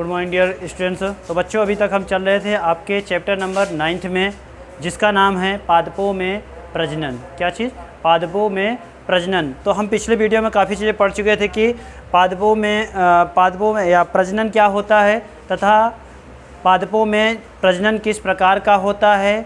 Good morning dear students. तो बच्चों अभी तक हम चल रहे थे आपके चैप्टर नंबर 9 में, जिसका नाम है पादपों में प्रजनन। क्या चीज़? पादपों में प्रजनन। तो हम पिछले वीडियो में काफ़ी चीज़ें पढ़ चुके थे कि पादपों में या प्रजनन क्या होता है तथा पादपों में प्रजनन किस प्रकार का होता है।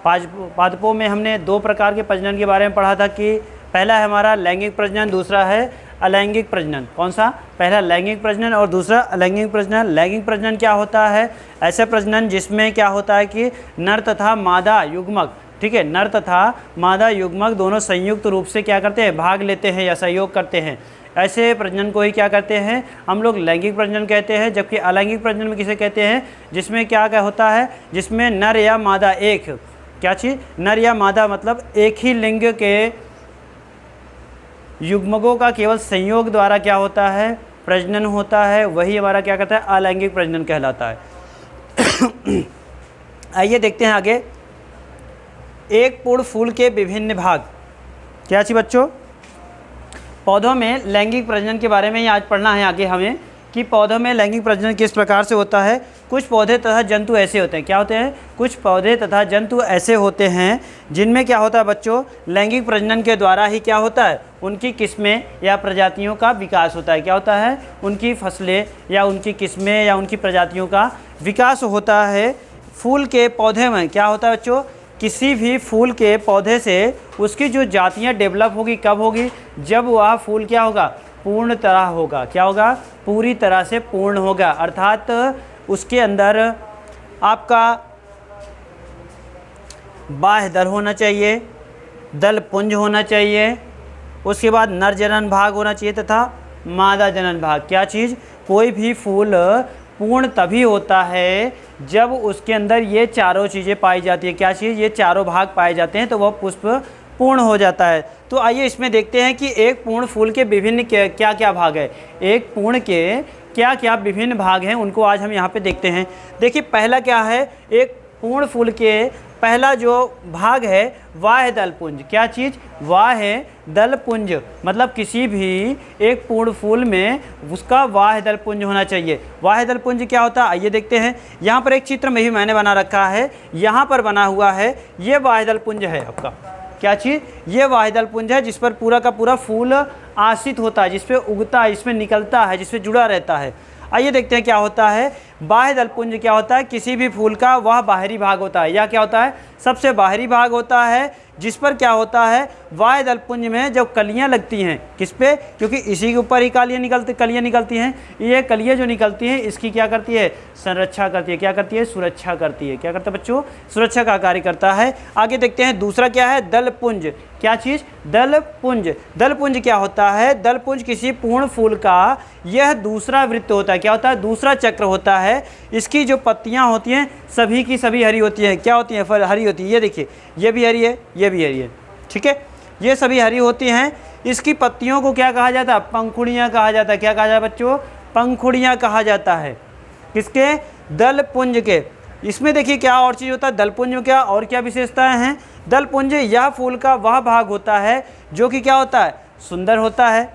पादपों में हमने 2 प्रकार के प्रजनन के बारे में पढ़ा था कि पहला है हमारा लैंगिक प्रजनन, दूसरा है अलैंगिक प्रजनन। कौन सा? पहला लैंगिक प्रजनन और दूसरा अलैंगिक प्रजनन। लैंगिक प्रजनन क्या होता है? ऐसा प्रजनन जिसमें क्या होता है कि नर तथा मादा युग्मक, ठीक है, नर तथा मादा युग्मक दोनों संयुक्त रूप से क्या करते हैं? भाग लेते हैं या सहयोग करते हैं। ऐसे प्रजनन को ही क्या कहते हैं? हम लोग लैंगिक प्रजनन कहते हैं। जबकि अलैंगिक प्रजनन में किसे कहते हैं? जिसमें क्या होता है? जिसमें नर या मादा एक, क्या चीज़? नर या मादा मतलब एक ही लिंग के युग्मकों का केवल संयोग द्वारा क्या होता है? प्रजनन होता है। वही हमारा क्या कहता है? अलैंगिक प्रजनन कहलाता है। आइए देखते हैं आगे। एक पूर्ण फूल के विभिन्न भाग। क्या चीज़ बच्चों? पौधों में लैंगिक प्रजनन के बारे में ही आज पढ़ना है आगे हमें कि पौधों में लैंगिक प्रजनन किस प्रकार से होता है। कुछ पौधे तथा जंतु ऐसे होते हैं। क्या होते हैं? कुछ पौधे तथा जंतु ऐसे होते हैं जिनमें क्या होता है बच्चों? लैंगिक प्रजनन के द्वारा ही क्या होता है? उनकी किस्में या प्रजातियों का विकास होता है। क्या होता है? उनकी फसलें या उनकी किस्में या उनकी प्रजातियों का विकास होता है। फूल के पौधे में क्या होता है बच्चों? किसी भी फूल के पौधे से उसकी जो जातियाँ डेवलप होगी कब होगी? जब वह फूल क्या होगा? पूर्ण तरह होगा। क्या होगा? पूरी तरह से पूर्ण होगा। अर्थात उसके अंदर आपका बाह्य दल होना चाहिए, दल पुंज होना चाहिए, उसके बाद नर जनन भाग होना चाहिए तथा मादा जनन भाग। क्या चीज़? कोई भी फूल पूर्ण तभी होता है जब उसके अंदर ये चारों चीज़ें पाई जाती है। क्या चीज़? ये चारों भाग पाए जाते हैं तो वह पुष्प पूर्ण हो जाता है। तो आइए इसमें देखते हैं कि एक पूर्ण फूल के विभिन्न क्या क्या भाग है। एक पूर्ण के क्या क्या विभिन्न भाग हैं उनको आज हम यहाँ पे देखते हैं। देखिए पहला क्या है? एक पूर्ण फूल के पहला जो भाग है वाह्य दल पुंज। क्या चीज़? वाह्य दल पुंज मतलब किसी भी एक पूर्ण फूल में उसका वाह्य दल पुंज होना चाहिए। वाह्य दल पुंज क्या होता है? आइए देखते हैं। यहाँ पर एक चित्र में भी मैंने बना रखा है, यहाँ पर बना हुआ है, ये वाह्य दल पुंज है आपका। क्या चीज़? ये वाह्य दल पुंज है जिस पर पूरा का पूरा फूल आश्रित होता है, जिस पे उगता है, जिसमें निकलता है, जिस पे जुड़ा रहता है। आइए देखते हैं क्या होता है। बाह्य दल पुंज क्या होता है? किसी भी फूल का वह बाहरी भाग होता है। या क्या होता है? सबसे बाहरी भाग होता है जिस पर क्या होता है? बाह्य दल पुंज में जब कलियां लगती हैं, किस पे? क्योंकि इसी के ऊपर ही कलियां निकलती हैं। ये कलियां जो निकलती हैं इसकी क्या करती है? संरक्षा करती है। क्या करती है? सुरक्षा करती है। क्या करता है बच्चों? सुरक्षा का कार्य करता है। आगे देखते हैं दूसरा क्या है? दल पुंज। क्या चीज़? दल पुंज। दल पुंज क्या होता है? दल पुंज किसी पूर्ण फूल का यह दूसरा वृत्त होता है। क्या होता है? दूसरा चक्र होता है। इसकी जो पत्तियां होती हैं सभी की सभी हरी होती हैं। क्या होती हैं? हरी होती है। ये देखिए, ये भी हरी है, ये भी हरी है, ठीक है, ये सभी हरी होती हैं। इसकी पत्तियों को क्या कहा जाता है? पंखुड़ियाँ कहा जाता है। क्या कहा जाता है बच्चों? पंखुड़ियाँ कहा जाता है। किसके? दल पुंज के। इसमें देखिए क्या और चीज़ होता है? दल पुंज में क्या और क्या विशेषताएं हैं? दल पुंज यह फूल का वह भाग होता है जो कि क्या होता है? सुंदर होता है,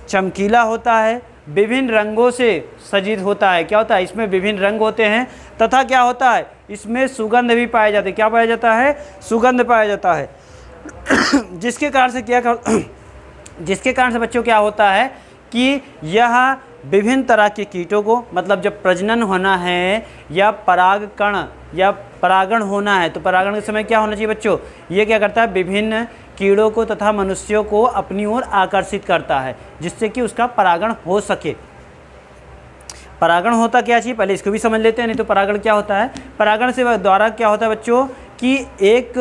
चमकीला होता है, विभिन्न रंगों से सज्जित होता है। क्या होता है? इसमें विभिन्न रंग होते हैं तथा क्या होता है? इसमें सुगंध भी पाया जाता है। क्या पाया जाता है? सुगंध पाया जाता है। जिसके कारण से बच्चों क्या होता है कि यह विभिन्न तरह के कीटों को, मतलब जब प्रजनन होना है या परागण होना है तो परागण के समय क्या होना चाहिए बच्चों? ये क्या करता है? विभिन्न कीड़ों को तथा मनुष्यों को अपनी ओर आकर्षित करता है जिससे कि उसका परागण हो सके। परागण होता क्या चाहिए? पहले इसको भी समझ लेते हैं। नहीं तो परागण क्या होता है? परागण से द्वारा क्या होता है बच्चों कि एक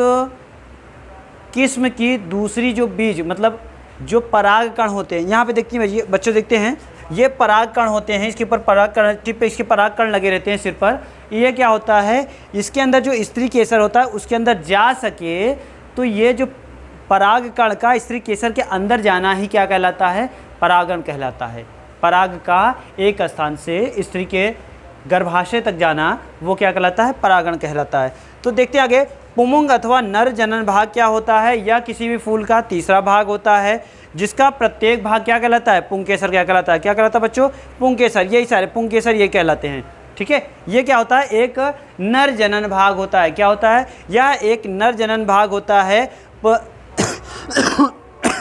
किस्म की दूसरी जो बीज, मतलब जो पराग कण होते हैं, यहाँ पे देखते हैं बच्चों, देखते हैं ये पराग कण होते हैं। इसके ऊपर पराग कण, टिप पे इसके पराग कण लगे रहते हैं सिर पर। ये क्या होता है? इसके अंदर जो स्त्री केसर होता है उसके अंदर जा सके तो ये जो पराग कण का स्त्री केसर के अंदर जाना ही क्या कहलाता है? परागण कहलाता है। पराग का एक स्थान से स्त्री के गर्भाशय तक जाना वो क्या कहलाता है? परागण कहलाता है। तो देखते आगे। पुंमुंग अथवा नर जनन भाग क्या होता है? यह किसी भी फूल का तीसरा भाग होता है। जिसका प्रत्येक भाग क्या कहलाता है, पुंकेसर क्या कहलाता है, क्या कहलाता है बच्चों, पुंकेसर, यही सारे पुंकेसर ये कहलाते हैं। ठीक है, ये क्या होता है, एक नर जनन भाग होता है। क्या होता है, यह एक नर जनन भाग होता है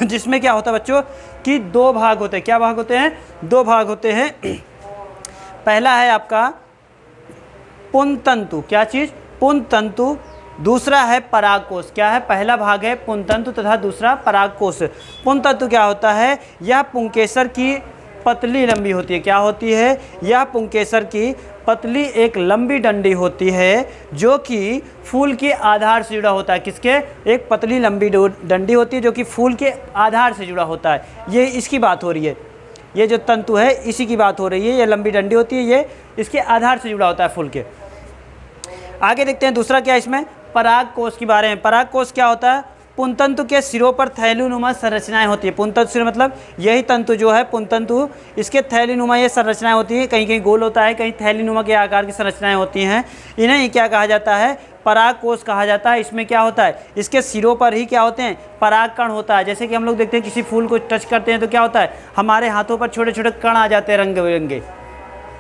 जिसमें क्या होता है बच्चों कि दो भाग होते हैं। क्या भाग होते हैं, दो भाग होते हैं। पहला है आपका पुंतंतु, क्या चीज़, पुंतंतु। दूसरा है परागकोश। क्या है, पहला भाग है पुंतंतु तथा दूसरा परागकोश। पुंतंतु क्या होता है, यह पुंकेसर की पतली लंबी होती है। क्या होती है, यह पुंकेसर की पतली एक लंबी डंडी होती है जो कि फूल के आधार से जुड़ा होता है। किसके, एक पतली लंबी डंडी होती है जो कि फूल के आधार से जुड़ा होता है। ये इसकी बात हो रही है, ये जो तंतु है इसी की बात हो रही है। ये लंबी डंडी होती है, ये इसके आधार से जुड़ा होता है फूल के। आगे देखते हैं दूसरा क्या, इसमें परागकोश के बारे में। परागकोश क्या होता है, पुंतंतु के सिरों पर थैलीनुमा संरचनाएं होती है। पुंतंतु सिर मतलब यही तंतु जो है पुंतंतु, इसके थैलीनुमा ये संरचनाएं होती हैं। कहीं कहीं गोल होता है, कहीं थैलीनुमा के आकार की संरचनाएं होती हैं। इन्हें ही क्या कहा जाता है, परागकोश कहा जाता है। इसमें क्या होता है, इसके सिरों पर ही क्या होते हैं, परागकण होता है। जैसे कि हम लोग देखते हैं किसी फूल को टच करते हैं तो क्या होता है, हमारे हाथों पर छोटे छोटे कण आ जाते हैं रंग बिरंगे।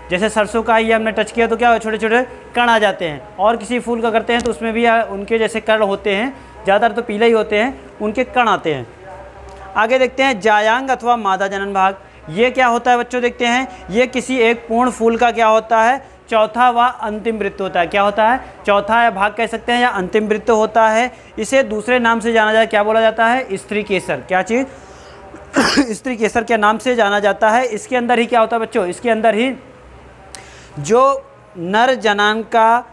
जैसे सरसों का ही हमने टच किया तो क्या हो, छोटे छोटे कण आ जाते हैं। और किसी फूल का करते हैं तो उसमें भी उनके जैसे कण होते हैं, ज़्यादातर तो पीले ही होते हैं, उनके कण आते हैं। आगे देखते हैं जायांग अथवा मादा जनन भाग। ये क्या होता है बच्चों, देखते हैं। ये किसी एक पूर्ण फूल का क्या होता है, चौथा व अंतिम वृत्त होता है। क्या होता है, चौथा या भाग कह सकते हैं या अंतिम वृत्त होता है। इसे दूसरे नाम से जाना जाता है, क्या बोला जाता है, स्त्री केसर। क्या चीज़, स्त्री केसर के नाम से जाना जाता है। इसके अंदर ही क्या होता है बच्चों, इसके अंदर ही जो नर जनान का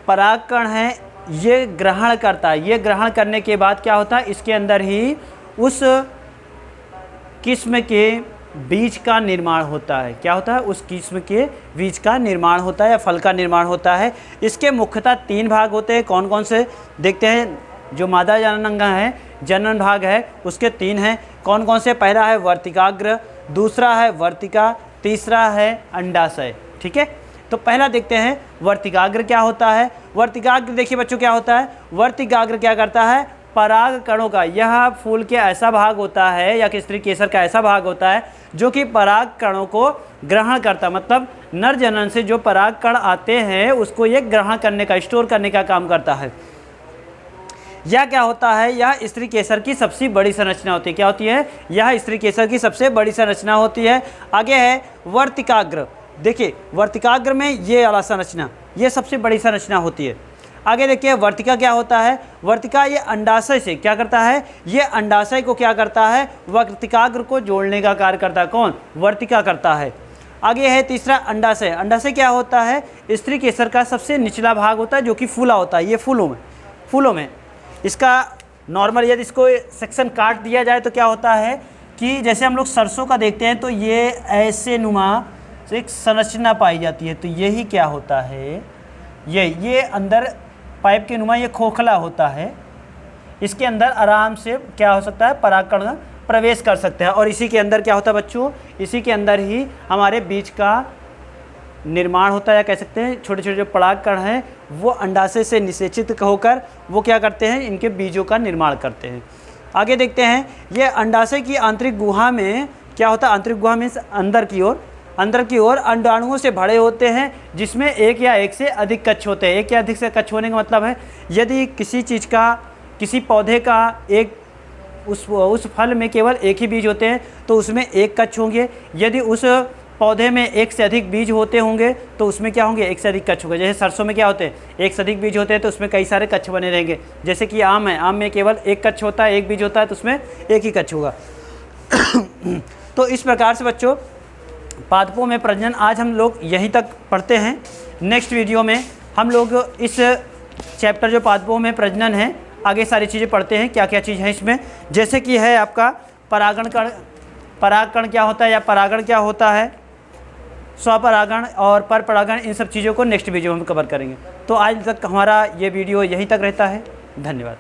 परागकण है ये ग्रहण करता है। ये ग्रहण करने के बाद क्या होता है, इसके अंदर ही उस किस्म के बीज का निर्माण होता है। क्या होता है, उस किस्म के बीज का निर्माण होता है या फल का निर्माण होता है। इसके मुख्यतः 3 भाग होते हैं। कौन कौन से देखते हैं, जो मादा जनन है, जनन भाग है, उसके 3 हैं। कौन कौन से, पहला है वर्तिकाग्र, दूसरा है वर्तिका, तीसरा है अंडाशय। ठीक है, तो पहला देखते हैं वर्तिकाग्र क्या होता है। वर्तिकाग्र देखिए बच्चों क्या होता है, वर्तिकाग्र क्या करता है, पराग कणों का, यह फूल के ऐसा भाग होता है या कि स्त्री केसर का ऐसा भाग होता है जो कि पराग कणों को ग्रहण करता है। मतलब नर जनन से जो पराग कण आते हैं उसको ये ग्रहण करने का, स्टोर करने का काम करता है। यह क्या होता है, यह स्त्री केसर की सबसे बड़ी संरचना होती है। क्या होती है, यह स्त्री केसर की सबसे बड़ी संरचना होती है। आगे है वर्तिकाग्र। देखिए वर्तिकाग्र में ये वाला संरचना, ये सबसे बड़ी संरचना होती है। आगे देखिए वर्तिका क्या होता है, वर्तिका ये अंडाशय से क्या करता है, ये अंडाशय को क्या करता है, वर्तिकाग्र को जोड़ने का कार्य करता है। कौन, वर्तिका करता है। आगे है तीसरा अंडाशय। अंडाशय क्या होता है, स्त्री केसर का सबसे निचला भाग होता है जो कि फूला होता है। ये फूलों में इसका नॉर्मल यदि इसको सेक्शन काट दिया जाए तो क्या होता है कि जैसे हम लोग सरसों का देखते हैं तो ये ऐसे नुमा से एक संरचना पाई जाती है। तो यही क्या होता है, ये अंदर पाइप के नुमा ये खोखला होता है। इसके अंदर आराम से क्या हो सकता है, परागकण प्रवेश कर सकते हैं। और इसी के अंदर क्या होता है बच्चों, इसी के अंदर ही हमारे बीज का निर्माण होता है, या कह सकते हैं छोटे छोटे जो परागकण हैं वो अंडाशय से निषेचित होकर वो क्या करते हैं, इनके बीजों का निर्माण करते हैं। आगे देखते हैं, ये अंडाशय की आंतरिक गुहा में क्या होता है, आंतरिक गुहा में अंदर की ओर अंडाणुओं से भरे होते हैं जिसमें एक या एक से अधिक कक्ष होते हैं। एक या अधिक से कक्ष होने का मतलब है यदि किसी चीज़ का, किसी पौधे का एक उस फल में केवल एक ही बीज होते हैं तो उसमें एक कक्ष होंगे। यदि उस पौधे में एक से अधिक बीज होते होंगे तो उसमें क्या होंगे, एक से अधिक कक्ष होंगे। जैसे सरसों में क्या होते हैं, एक से अधिक बीज होते हैं तो उसमें कई सारे कक्ष बने रहेंगे। जैसे कि आम है, आम में केवल एक कक्ष होता है, एक बीज होता है तो उसमें एक ही कक्ष होगा। तो इस प्रकार से बच्चों पादपों में प्रजनन आज हम लोग यहीं तक पढ़ते हैं। नेक्स्ट वीडियो में हम लोग इस चैप्टर जो पादपों में प्रजनन है आगे सारी चीज़ें पढ़ते हैं, क्या क्या चीज़ है इसमें। जैसे कि है आपका परागकण क्या होता है या परागण क्या होता है, स्वपरागण और परपरागण, इन सब चीज़ों को नेक्स्ट वीडियो में हम कवर करेंगे। तो आज तक हमारा ये वीडियो यहीं तक रहता है। धन्यवाद।